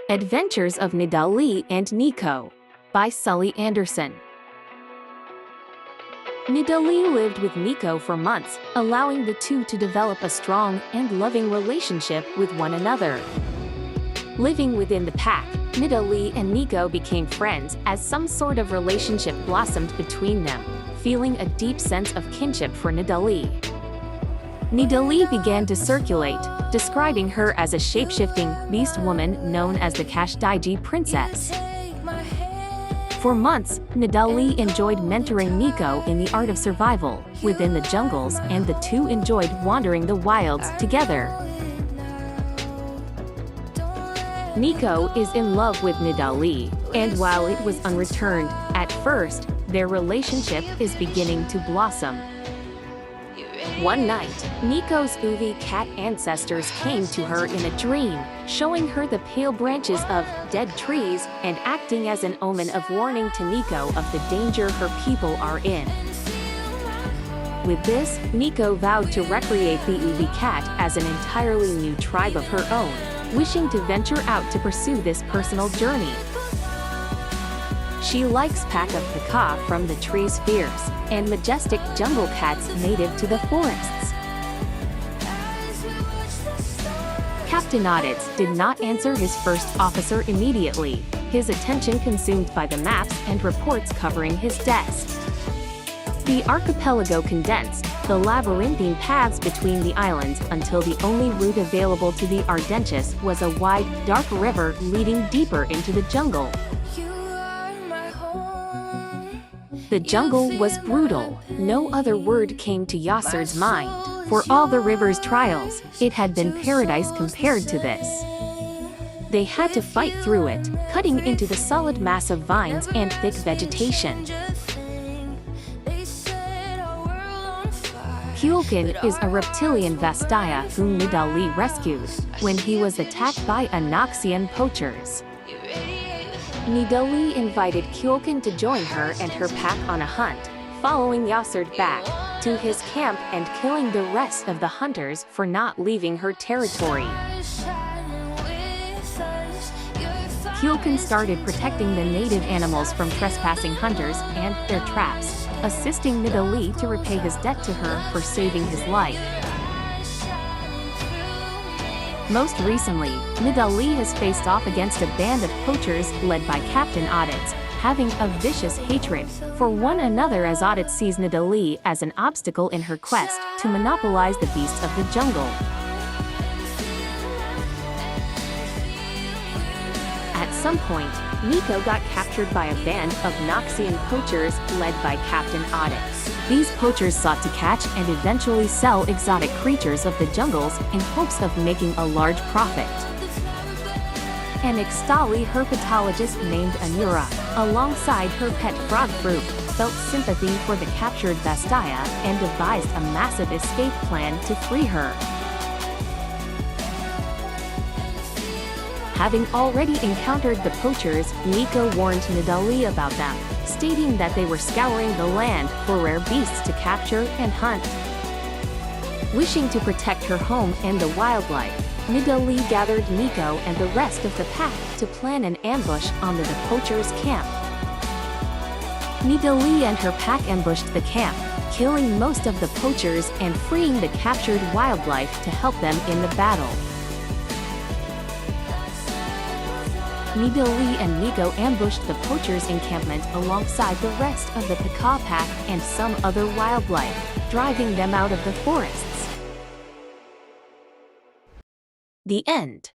Adventures of Nidalee and Neeko by Sully Anderson. Nidalee lived with Neeko for months, allowing the two to develop a strong and loving relationship with one another. Living within the pack, Nidalee and Neeko became friends as some sort of relationship blossomed between them, feeling a deep sense of kinship for Nidalee. Nidalee began to circulate, describing her as a shape-shifting beast woman known as the Kashdiji Princess. For months, Nidalee enjoyed mentoring Neeko in the art of survival within the jungles, and the two enjoyed wandering the wilds together. Neeko is in love with Nidalee, and while it was unreturned at first, their relationship is beginning to blossom. One night, Neeko's Uvi cat ancestors came to her in a dream, showing her the pale branches of dead trees and acting as an omen of warning to Neeko of the danger her people are in. With this, Neeko vowed to recreate the Uvi cat as an entirely new tribe of her own, wishing to venture out to pursue this personal journey. She likes pack of pika from the tree's fierce and majestic jungle cats native to the forests. Captain Audits did not answer his first officer immediately, his attention consumed by the maps and reports covering his desk. The archipelago condensed, the labyrinthine paths between the islands until the only route available to the Ardentious was a wide, dark river leading deeper into the jungle. The jungle was brutal. No other word came to Yasser's mind. For all the river's trials, it had been paradise compared to this. They had to fight through it, cutting into the solid mass of vines and thick vegetation. Kulkin is a reptilian Vastaya whom Nidalee rescued when he was attacked by Anoxian poachers. Nidalee invited Kulkin to join her and her pack on a hunt, following Yasser back to his camp and killing the rest of the hunters for not leaving her territory. Kulkin started protecting the native animals from trespassing hunters and their traps, assisting Nidalee to repay his debt to her for saving his life. Most recently, Nidalee has faced off against a band of poachers led by Captain Audits, having a vicious hatred for one another as Audits sees Nidalee as an obstacle in her quest to monopolize the beasts of the jungle. At some point, Neeko got captured by a band of Noxian poachers led by Captain Audits. These poachers sought to catch and eventually sell exotic creatures of the jungles in hopes of making a large profit. An Ixtali herpetologist named Anura, alongside her pet frog fruit, felt sympathy for the captured Vastaya and devised a massive escape plan to free her. Having already encountered the poachers, Neeko warned Nidalee about them, stating that they were scouring the land for rare beasts to capture and hunt. Wishing to protect her home and the wildlife, Nidalee gathered Neeko and the rest of the pack to plan an ambush on the poachers' camp. Nidalee and her pack ambushed the camp, killing most of the poachers and freeing the captured wildlife to help them in the battle. Nidalee and Neeko ambushed the poachers' encampment alongside the rest of the pika pack and some other wildlife, driving them out of the forests. The end.